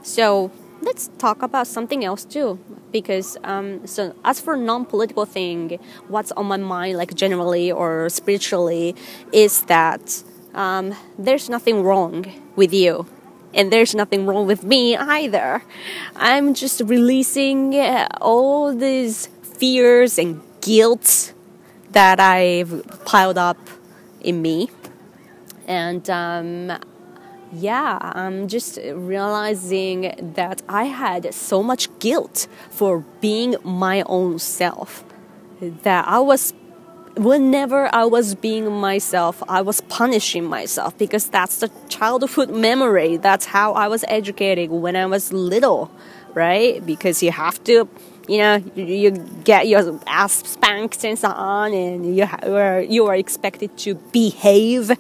So let's talk about something else too, because so as for non-political thing, what's on my mind, like generally or spiritually, is that there's nothing wrong with you, and there's nothing wrong with me either. I'm just releasing all these fears and guilt that I've piled up in me, and I'm just realizing that I had so much guilt for being my own self, that whenever I was being myself, I was punishing myself, because that's the childhood memory. That's how I was educated when I was little, right? Because you have to, you get your ass spanked and so on, and you are expected to behave,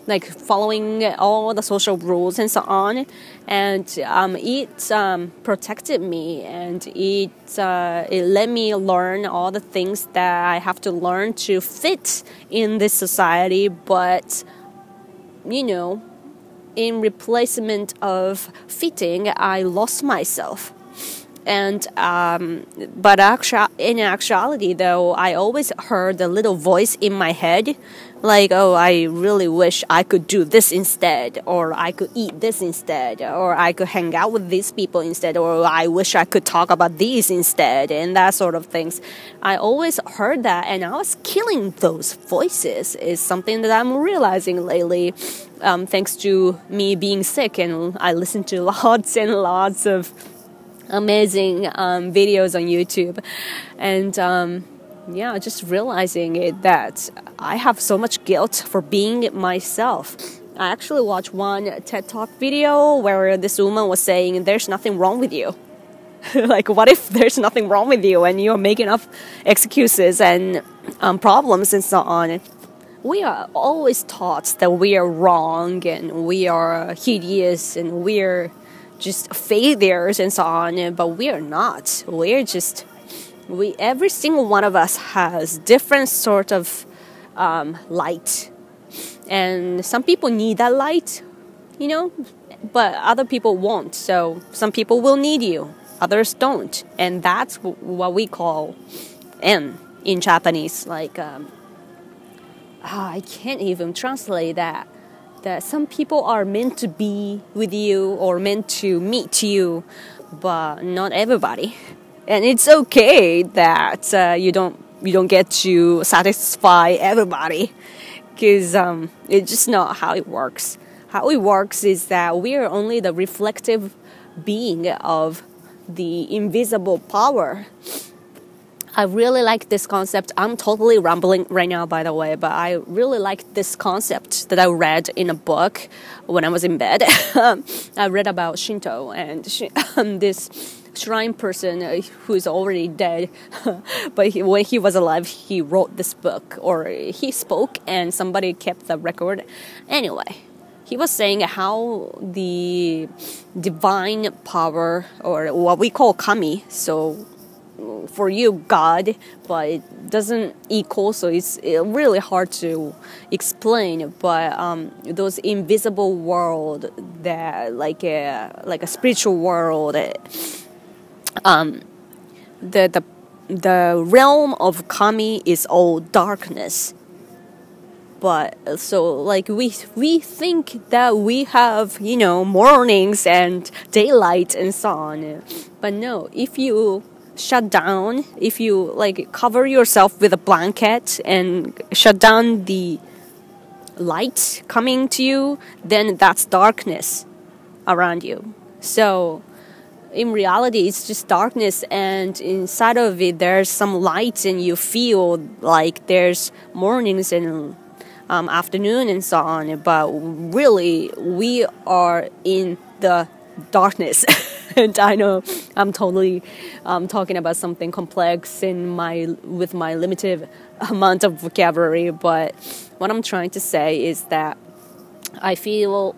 like following all the social rules and so on. And it protected me, and it let me learn all the things that I have to learn to fit in this society. But in replacement of fitting, I lost myself. And but in actuality, though, I always heard a little voice in my head, like, oh, I really wish I could do this instead, or I could eat this instead, or I could hang out with these people instead, or I wish I could talk about these instead, and that sort of things. I always heard that, and I was killing those voices. Is something that I'm realizing lately, thanks to me being sick, and I listen to lots and lots of amazing videos on YouTube, and just realizing it, that I have so much guilt for being myself. I actually watched one TED Talk video where this woman was saying there's nothing wrong with you. Like, what if there's nothing wrong with you and you're making up excuses and problems and so on? We are always taught that we are wrong and we are hideous and we're just failures and so on, but we are not. Every single one of us has different sort of light, and some people need that light, but other people won't. So some people will need you, others don't, and that's what we call en in Japanese. Like I can't even translate that. That some people are meant to be with you or meant to meet you, but not everybody. And it's okay that you don't get to satisfy everybody, because it's just not how it works. How it works is that we are only the reflective being of the invisible power. I really like this concept. I'm totally rambling right now, by the way, but I really like this concept that I read in a book when I was in bed. I read about Shinto, and this shrine person who's already dead, but when he was alive, he wrote this book, or he spoke, and somebody kept the record. Anyway, he was saying how the divine power, or what we call kami, so for you, God, but it doesn't equal, so it's really hard to explain. But those invisible world, that like a spiritual world, the realm of kami is all darkness. But so like we think that we have mornings and daylight and so on, but no, if you shut down, if you cover yourself with a blanket and shut down the light coming to you, then that's darkness around you. So in reality, it's just darkness, and inside of it there's some light, and you feel like there's mornings and afternoon and so on, but really we are in the darkness. And I know I'm totally talking about something complex with my limited amount of vocabulary, but what I'm trying to say is that I feel,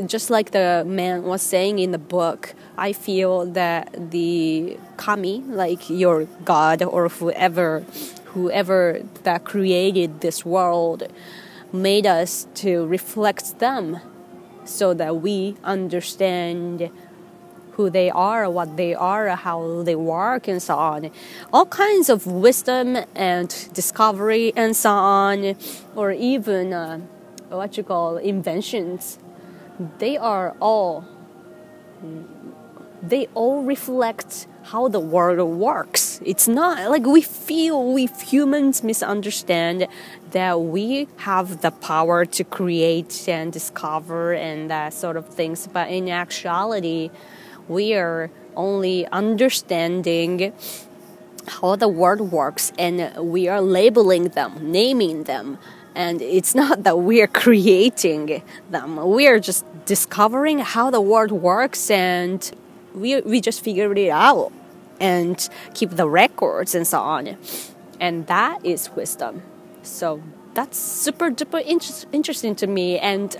just like the man was saying in the book, I feel that the kami, like your God or whoever that created this world, made us to reflect them so that we understand who they are, what they are, how they work, and so on. All kinds of wisdom and discovery and so on, or even inventions. They all reflect how the world works. It's not like we humans misunderstand that we have the power to create and discover and that sort of things. But in actuality, we are only understanding how the world works, and we are labeling them, naming them. And it's not that we are creating them. We are just discovering how the world works, and we just figured it out and keep the records and so on. And that is wisdom. So that's super duper interesting to me. And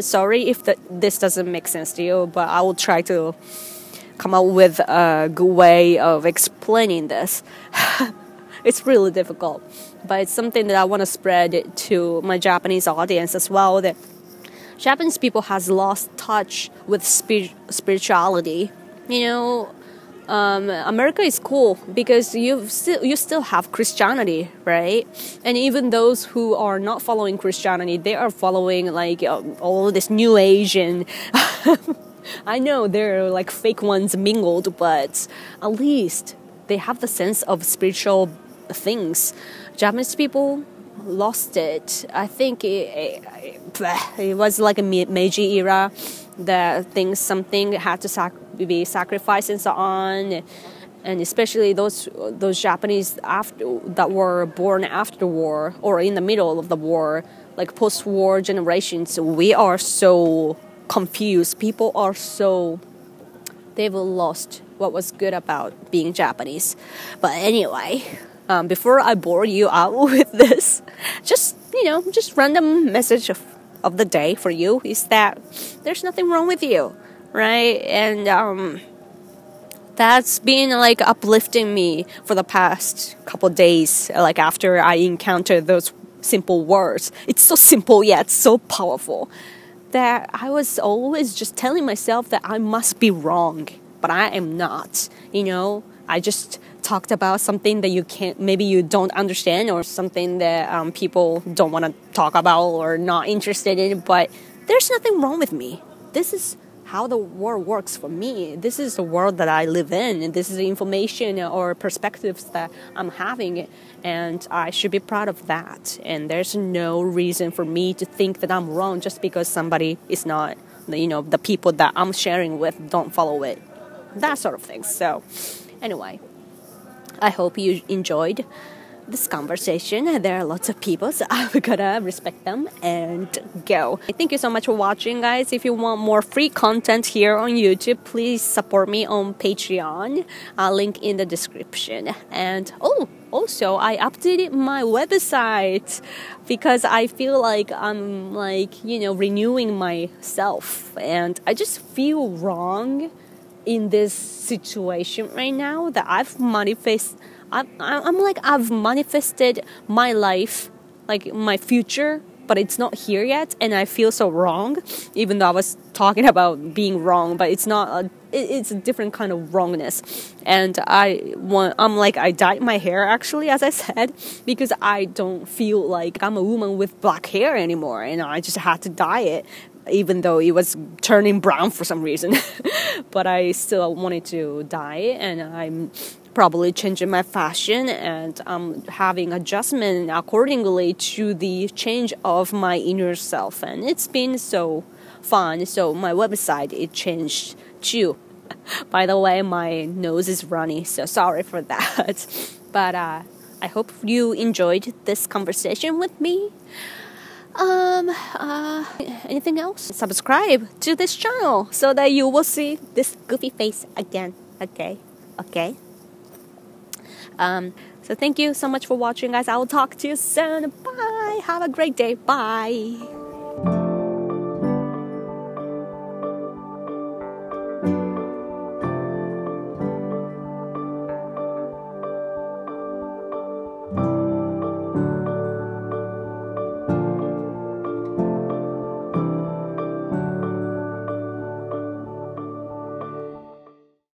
sorry if this doesn't make sense to you, but I will try to come up with a good way of explaining this. It's really difficult, but it's something that I want to spread to my Japanese audience as well, that Japanese people has lost touch with spirituality. America is cool because you still have Christianity, right? And even those who are not following Christianity, they are following all this New Age, and I know they're like fake ones mingled, but at least they have the sense of spiritual things. Japanese people lost it. I think it was like a Meiji era that something had to be sacrificed and so on, and especially those Japanese that were born after the war or in the middle of the war, like post-war generations. We are so confused. People are they've lost what was good about being Japanese. But anyway, before I bore you out with this, just random message of the day for you is that there's nothing wrong with you, right? And that's been uplifting me for the past couple days, after I encountered those simple words. It's so simple yet so powerful that I was always just telling myself that I must be wrong, but I am not. I just talked about something that maybe you don't understand, or something that people don't want to talk about or not interested in, but there's nothing wrong with me. This is how the world works for me. This is the world that I live in, and this is the information or perspectives that I'm having, and I should be proud of that. And there's no reason for me to think that I'm wrong just because somebody is not, the people that I'm sharing with don't follow it. That sort of thing. So anyway, I hope you enjoyed this conversation. There are lots of people, so I'm gonna respect them and go. Thank you so much for watching, guys. If you want more free content here on YouTube, please support me on Patreon. Link in the description. And also I updated my website because I feel like I'm renewing myself, and I just feel wrong in this situation right now that I've manifested my life, my future, but it's not here yet, and I feel so wrong, even though I was talking about being wrong, but it's not it's a different kind of wrongness. And I dyed my hair, actually, as I said, because I don't feel like I'm a woman with black hair anymore, and I just had to dye it, even though it was turning brown for some reason. But I still wanted to dye it, and I'm probably changing my fashion, and I'm having adjustment accordingly to the change of my inner self, and it's been so fun. So my website, it changed too. By the way, my nose is runny, so sorry for that. But I hope you enjoyed this conversation with me. Anything else? Subscribe to this channel so that you will see this goofy face again. Okay. So thank you so much for watching, guys. I will talk to you soon. Bye. Have a great day. Bye.